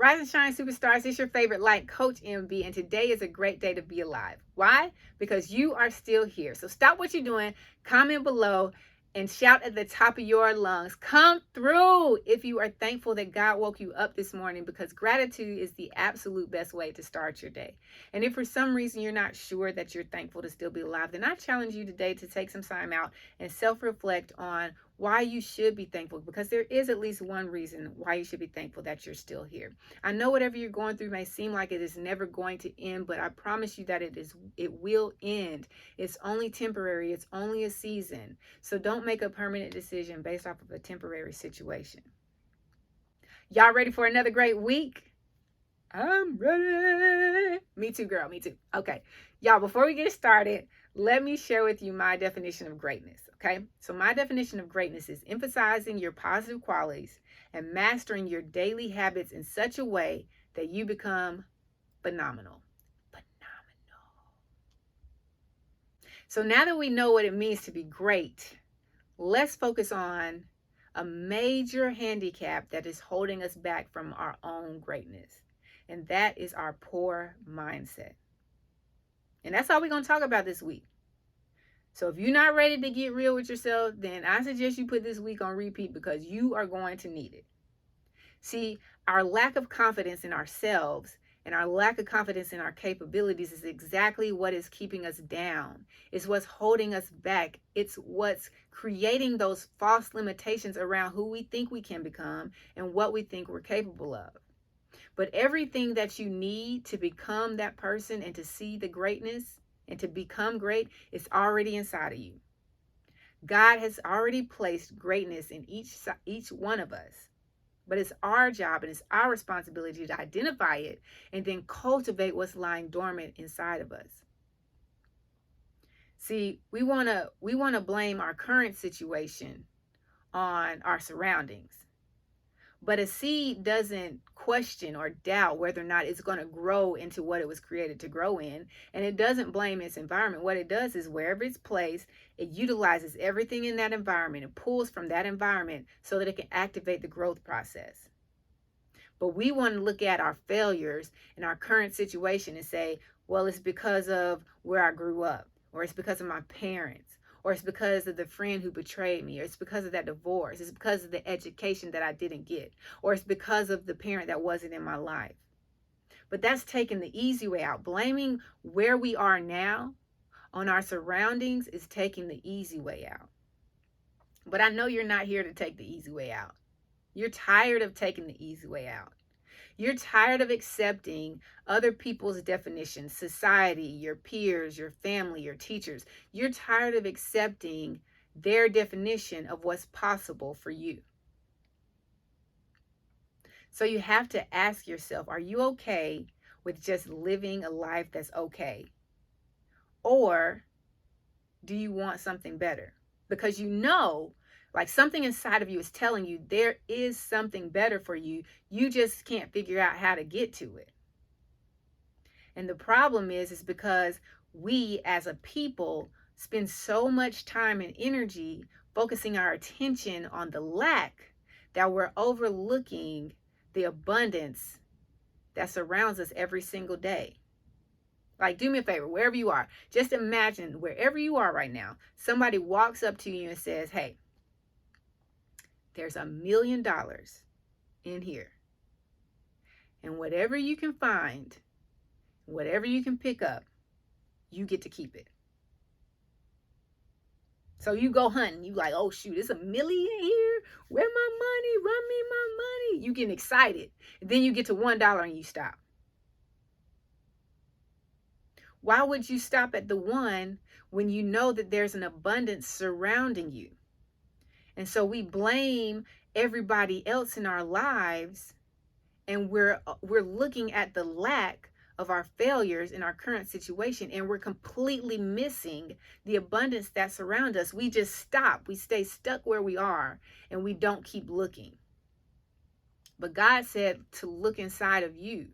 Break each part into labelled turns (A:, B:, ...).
A: Rise and shine, superstars. It's your favorite light coach, MB, and today is a great day to be alive. Why? Because you are still here. So stop what you're doing, comment below, and shout at the top of your lungs. Come through if you are thankful that God woke you up this morning, because gratitude is the absolute best way to start your day. And if for some reason you're not sure that you're thankful to still be alive, then I challenge you today to take some time out and self-reflect on why you should be thankful, because there is at least one reason why you should be thankful that you're still here. I know whatever you're going through may seem like it is never going to end, but I promise you that it will end. It's only temporary. It's only a season. So don't make a permanent decision based off of a temporary situation. Y'all ready for another great week? I'm ready. Me too, girl. Me too. Okay. Y'all, before we get started, let me share with you my definition of greatness. Okay. So my definition of greatness is emphasizing your positive qualities and mastering your daily habits in such a way that you become phenomenal. Phenomenal. So now that we know what it means to be great, let's focus on a major handicap that is holding us back from our own greatness. And that is our poor mindset. And that's all we're going to talk about this week. So if you're not ready to get real with yourself, then I suggest you put this week on repeat, because you are going to need it. See, our lack of confidence in ourselves and our lack of confidence in our capabilities is exactly what is keeping us down. It's what's holding us back. It's what's creating those false limitations around who we think we can become and what we think we're capable of. But everything that you need to become that person and to see the greatness and to become great is already inside of you. God has already placed greatness in each one of us. But it's our job and it's our responsibility to identify it and then cultivate what's lying dormant inside of us. See, we want to blame our current situation on our surroundings. But a seed doesn't question or doubt whether or not it's going to grow into what it was created to grow in. And it doesn't blame its environment. What it does is wherever it's placed, it utilizes everything in that environment and pulls from that environment so that it can activate the growth process. But we want to look at our failures in our current situation and say, well, it's because of where I grew up, or it's because of my parents, or it's because of the friend who betrayed me, or it's because of that divorce, it's because of the education that I didn't get, or it's because of the parent that wasn't in my life. But that's taking the easy way out. Blaming where we are now on our surroundings is taking the easy way out. But I know you're not here to take the easy way out. You're tired of taking the easy way out. You're tired of accepting other people's definitions, society, your peers, your family, your teachers. You're tired of accepting their definition of what's possible for you. So you have to ask yourself, are you okay with just living a life that's okay? Or do you want something better? Because you know, like something inside of you is telling you there is something better for you. You just can't figure out how to get to it. And the problem is because we as a people spend so much time and energy focusing our attention on the lack that we're overlooking the abundance that surrounds us every single day. Like, do me a favor, wherever you are, just imagine wherever you are right now, somebody walks up to you and says, hey, there's $1 million in here. And whatever you can find, whatever you can pick up, you get to keep it. So you go hunting. You like, oh shoot, it's $1 million here. Where my money? Run me my money. You getting excited. And then you get to $1 and you stop. Why would you stop at the one when you know that there's an abundance surrounding you? And so we blame everybody else in our lives, and we're looking at the lack of our failures in our current situation, and we're completely missing the abundance that surrounds us. We just stop. We stay stuck where we are, and we don't keep looking. But God said to look inside of you.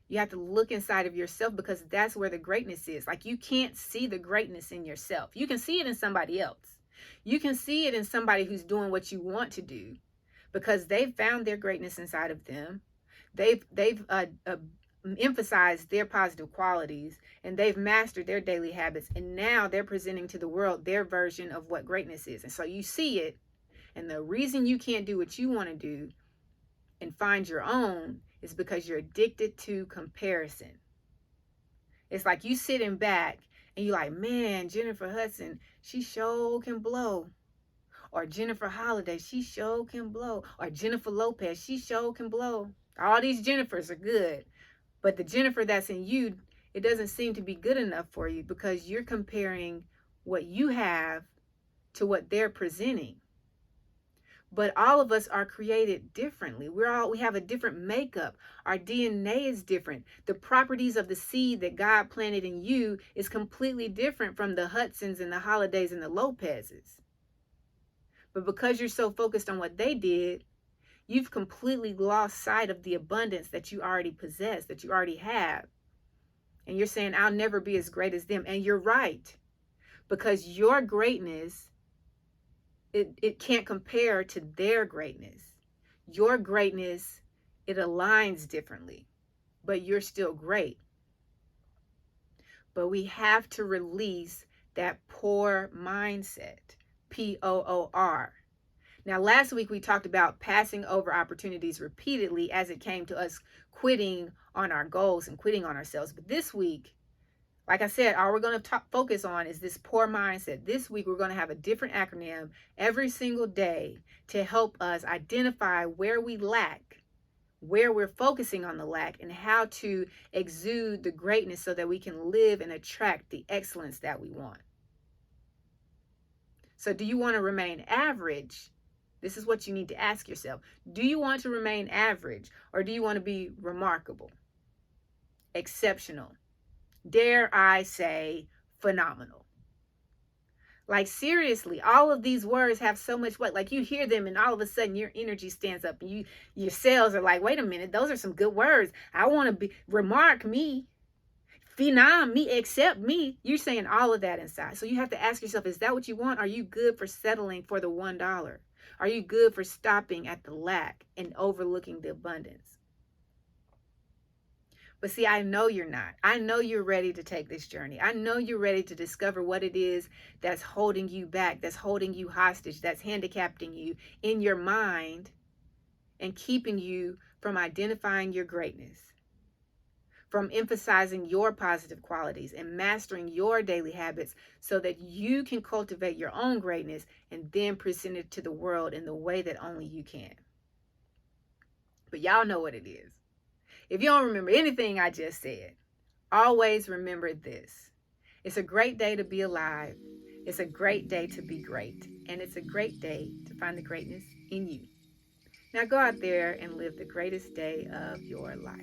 A: You have to look inside of yourself, because that's where the greatness is. Like, you can't see the greatness in yourself. You can see it in somebody else. You can see it in somebody who's doing what you want to do, because they've found their greatness inside of them. They've emphasized their positive qualities, and they've mastered their daily habits, and now they're presenting to the world their version of what greatness is. And so you see it, and the reason you can't do what you want to do and find your own is because you're addicted to comparison. It's like you sitting back and you're like, man, Jennifer Hudson, she sure can blow. Or Jennifer Holiday, she sure can blow. Or Jennifer Lopez, she sure can blow. All these Jennifers are good. But the Jennifer that's in you, it doesn't seem to be good enough for you because you're comparing what you have to what they're presenting. But all of us are created differently. We have a different makeup. Our DNA is different. The properties of the seed that God planted in you is completely different from the Hudsons and the Holidays and the Lopezes. But because you're so focused on what they did, you've completely lost sight of the abundance that you already possess, that you already have. And you're saying, I'll never be as great as them. And you're right, because your greatness, it can't compare to their greatness. Your greatness, it aligns differently, but you're still great. But we have to release that poor mindset, Poor. Now, last week we talked about passing over opportunities repeatedly as it came to us quitting on our goals and quitting on ourselves. But this week, like I said, all we're going to focus on is this poor mindset. This week, we're going to have a different acronym every single day to help us identify where we lack, where we're focusing on the lack, and how to exude the greatness so that we can live and attract the excellence that we want. So do you want to remain average? This is what you need to ask yourself. Do you want to remain average, or do you want to be remarkable, exceptional? Dare I say, phenomenal? Like, seriously, all of these words have so much weight. Like, you hear them and all of a sudden your energy stands up and your cells are like, wait a minute, those are some good words. I want to be, remark me, phenom me, accept me. You're saying all of that inside. So you have to ask yourself, is that what you want? Are you good for settling for the $1? Are you good for stopping at the lack and overlooking the abundance? But see, I know you're not. I know you're ready to take this journey. I know you're ready to discover what it is that's holding you back, that's holding you hostage, that's handicapping you in your mind and keeping you from identifying your greatness, from emphasizing your positive qualities and mastering your daily habits so that you can cultivate your own greatness and then present it to the world in the way that only you can. But y'all know what it is. If you don't remember anything I just said, always remember this. It's a great day to be alive. It's a great day to be great. And it's a great day to find the greatness in you. Now go out there and live the greatest day of your life.